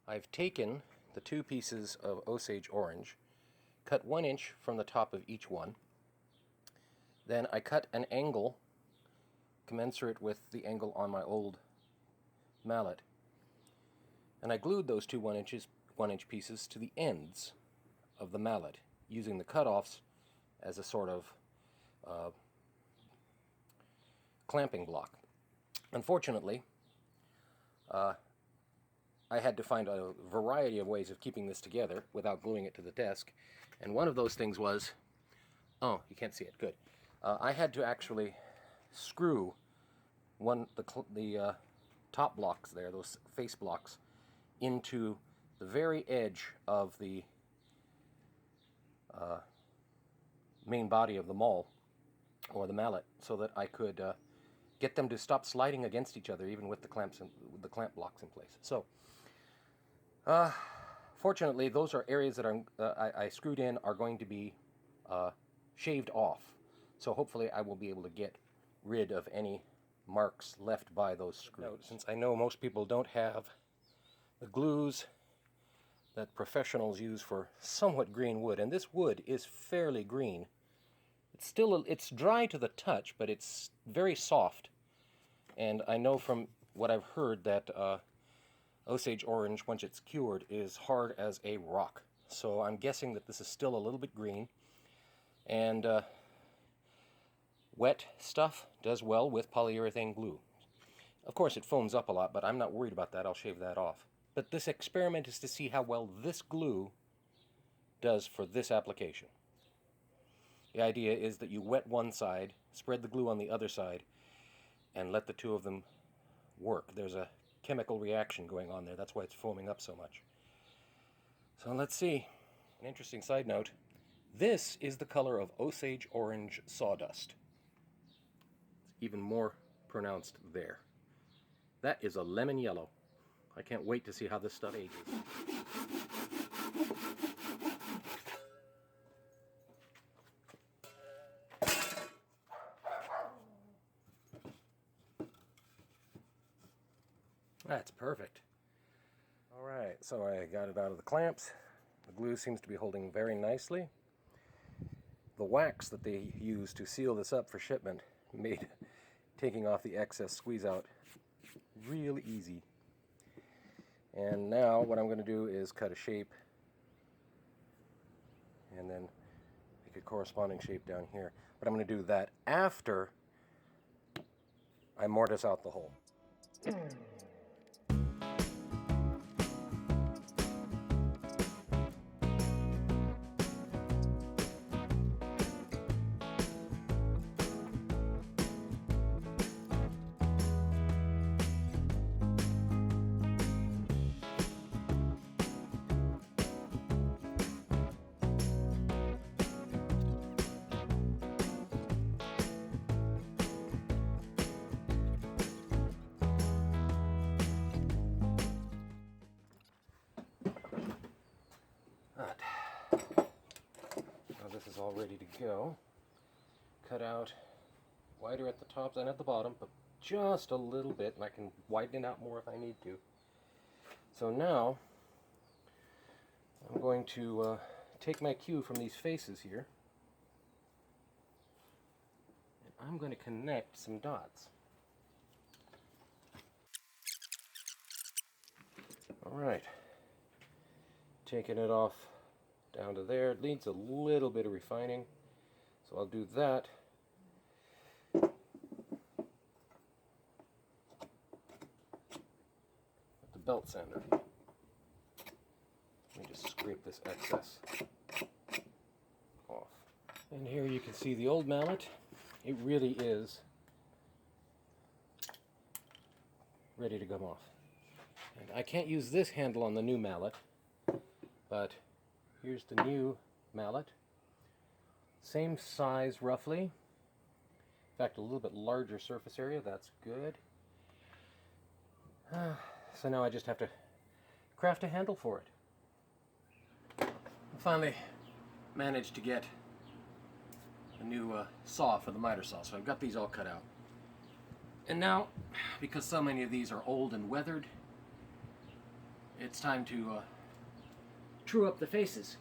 I've taken the two pieces of osage orange, cut 1 inch from the top of each one. Then I cut an angle commensurate with the angle on my old mallet. And I glued those two 1 inch pieces to the ends of the mallet, using the cutoffs as a sort of clamping block. Unfortunately, I had to find a variety of ways of keeping this together without gluing it to the desk, and one of those things was, oh, you can't see it, good. I had to actually screw the top blocks there, those face blocks, into the very edge of the main body of the maul, or the mallet, so that I could get them to stop sliding against each other, even with the the clamp blocks in place. So, fortunately, those are areas that I screwed in are going to be shaved off. So hopefully I will be able to get rid of any marks left by those screws. Since I know most people don't have the glues that professionals use for somewhat green wood, and this wood is fairly green. It's dry to the touch, but it's very soft. And I know from what I've heard that osage orange, once it's cured, is hard as a rock. So I'm guessing that this is still a little bit green. And wet stuff does well with polyurethane glue. Of course, it foams up a lot, but I'm not worried about that. I'll shave that off. But this experiment is to see how well this glue does for this application. The idea is that you wet one side, spread the glue on the other side, and let the two of them work. There's a chemical reaction going on there. That's why it's foaming up so much. So let's see. An interesting side note. This is the color of osage orange sawdust. It's even more pronounced there. That is a lemon yellow. I can't wait to see how this stuff ages. That's perfect. Alright, so I got it out of the clamps. The glue seems to be holding very nicely. The wax that they used to seal this up for shipment made taking off the excess squeeze out real easy. And now what I'm going to do is cut a shape and then make a corresponding shape down here. But I'm going to do that after I mortise out the hole. Alright, now this is all ready to go. Cut out wider at the top than at the bottom, but just a little bit, and I can widen it out more if I need to. So now I'm going to take my cue from these faces here, and I'm going to connect some dots. Alright. Taking it off down to there. It needs a little bit of refining, so I'll do that. With the belt sander. Let me just scrape this excess off. And here you can see the old mallet. It really is ready to come off. And I can't use this handle on the new mallet. But here's the new mallet. Same size roughly. In fact, a little bit larger surface area. That's good. So now I just have to craft a handle for it. I finally managed to get a new saw for the miter saw. So I've got these all cut out. And now, because so many of these are old and weathered, it's time to true up the faces.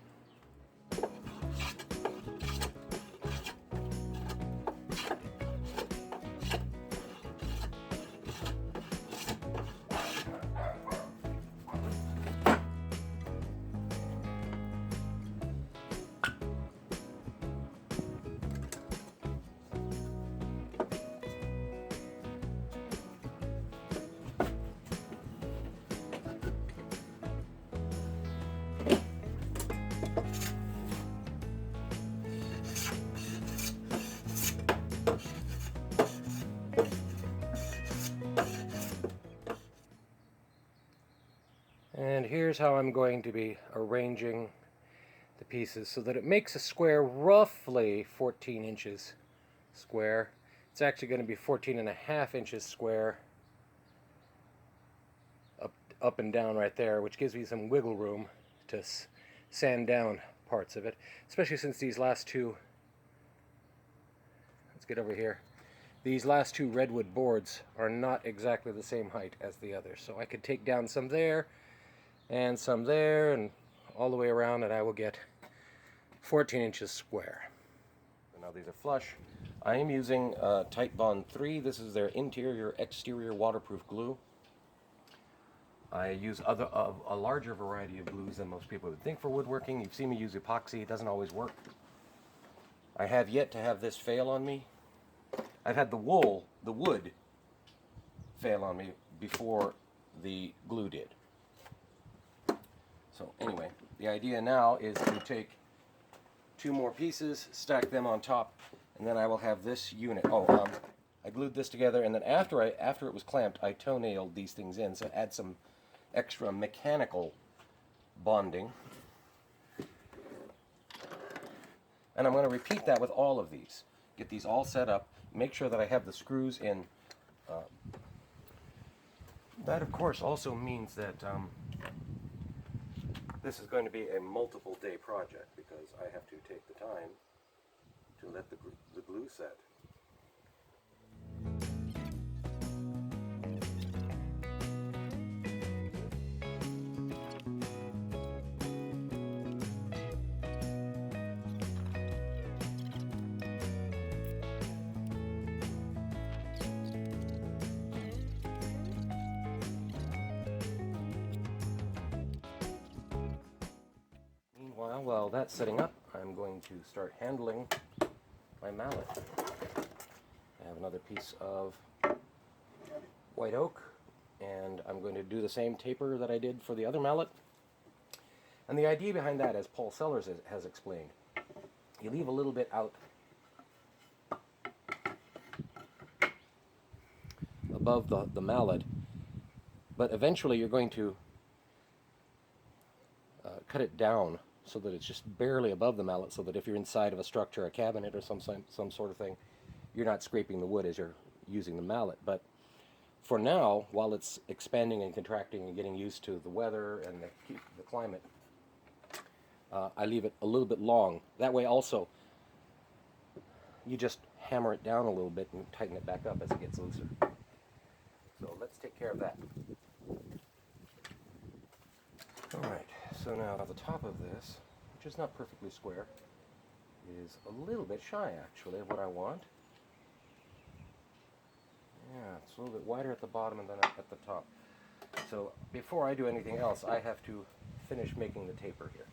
And here's how I'm going to be arranging the pieces so that it makes a square roughly 14 inches square. It's actually going to be 14.5 inches square up and down right there, which gives me some wiggle room to sand down parts of it, especially since these last two, let's get over here, these last two redwood boards are not exactly the same height as the others. So I could take down some there and some there and all the way around, and I will get 14 inches square. So now these are flush. I am using Titebond 3. This is their interior exterior waterproof glue. I use a larger variety of glues than most people would think for woodworking. You've seen me use epoxy. It doesn't always work. I have yet to have this fail on me. I've had the wood, fail on me before the glue did. So anyway, the idea now is to take two more pieces, stack them on top, and then I will have this unit. I glued this together, and then after it was clamped, I toenailed these things in, so add some extra mechanical bonding. And I'm going to repeat that with all of these. Get these all set up, make sure that I have the screws in. That, of course, also means that this is going to be a multiple day project because I have to take the time to let the glue set. While that's setting up, I'm going to start handling my mallet. I have another piece of white oak, and I'm going to do the same taper that I did for the other mallet. And the idea behind that, as Paul Sellers has explained, you leave a little bit out above the mallet, but eventually you're going to cut it down so that it's just barely above the mallet, so that if you're inside of a structure, a cabinet or some sort of thing, you're not scraping the wood as you're using the mallet. But for now, while it's expanding and contracting and getting used to the weather and the climate, I leave it a little bit long. That way also, you just hammer it down a little bit and tighten it back up as it gets looser. So let's take care of that. Alright, so now the top of this, which is not perfectly square, is a little bit shy actually of what I want. Yeah, it's a little bit wider at the bottom and then at the top. So before I do anything else, I have to finish making the taper here.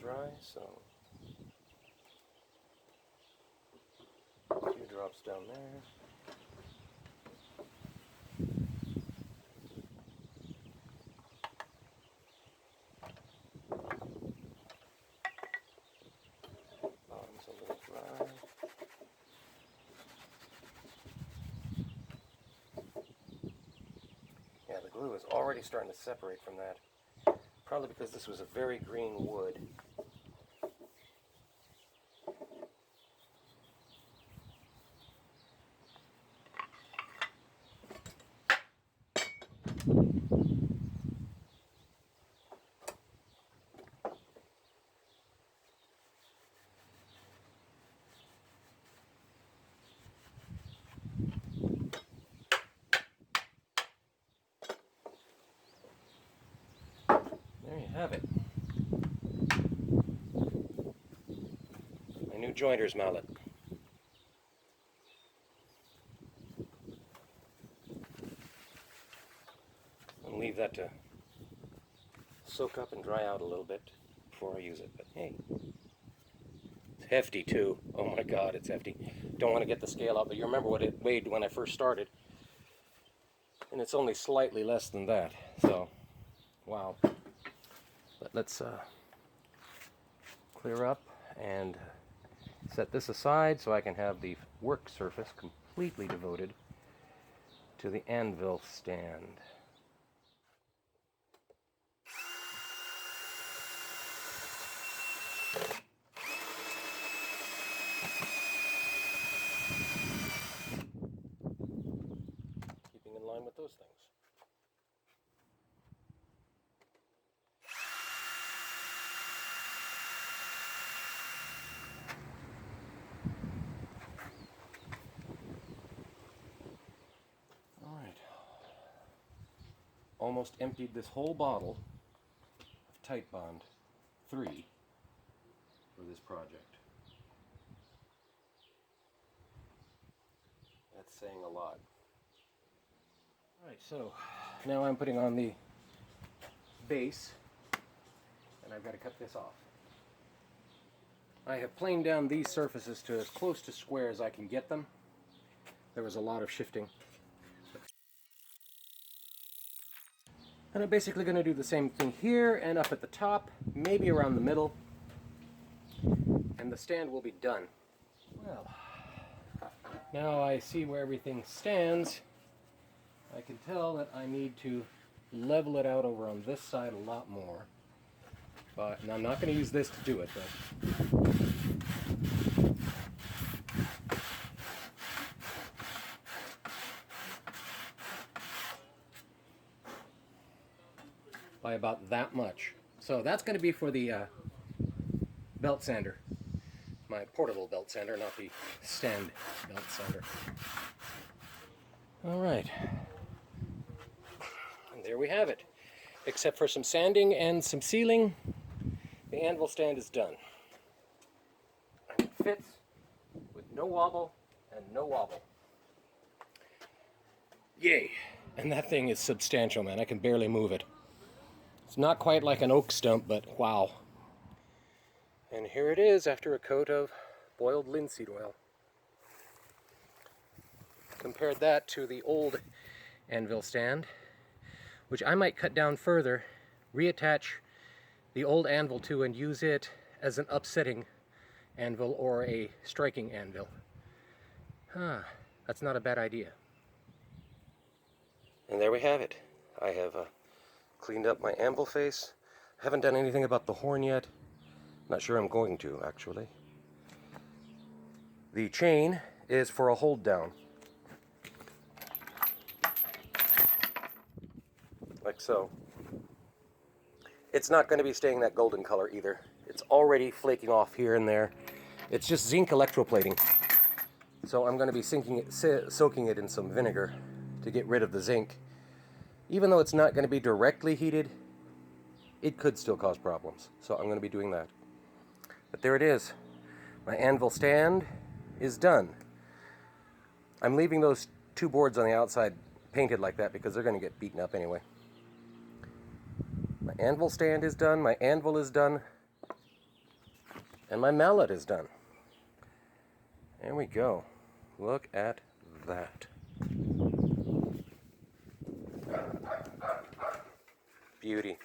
dry, so a few drops down there. Bottom's a little dry. Yeah, the glue is already starting to separate from that. Probably because this was a very green wood. There you have it. My new jointer's mallet. I'll leave that to soak up and dry out a little bit before I use it, but hey. It's hefty too. Oh my god, it's hefty. Don't want to get the scale out, but you remember what it weighed when I first started. And it's only slightly less than that, so wow. But let's clear up and set this aside so I can have the work surface completely devoted to the anvil stand. Keeping in line with those things. Almost emptied this whole bottle of Tight Bond 3 for this project. That's saying a lot. Alright, so now I'm putting on the base, and I've got to cut this off. I have planed down these surfaces to as close to square as I can get them. There was a lot of shifting. And I'm basically going to do the same thing here and up at the top, maybe around the middle, and the stand will be done. Well, now I see where everything stands. I can tell that I need to level it out over on this side a lot more. But and I'm not going to use this to do it, though. By about that much. So that's going to be for the belt sander. My portable belt sander, not the stand belt sander. Alright. And there we have it. Except for some sanding and some sealing, the anvil stand is done. And it fits with no wobble and no wobble. Yay! And that thing is substantial, man. I can barely move it. It's not quite like an oak stump, but wow. And here it is after a coat of boiled linseed oil. Compared that to the old anvil stand, which I might cut down further, reattach the old anvil to and use it as an upsetting anvil or a striking anvil. That's not a bad idea. And there we have it. I have cleaned up my anvil face. Haven't done anything about the horn yet. Not sure I'm going to, actually. The chain is for a hold down. Like so. It's not going to be staying that golden color either. It's already flaking off here and there. It's just zinc electroplating. So I'm going to be soaking it in some vinegar to get rid of the zinc. Even though it's not going to be directly heated, it could still cause problems. So I'm going to be doing that. But there it is. My anvil stand is done. I'm leaving those two boards on the outside painted like that because they're going to get beaten up anyway. My anvil stand is done. My anvil is done. And my mallet is done. There we go. Look at that. Beauty.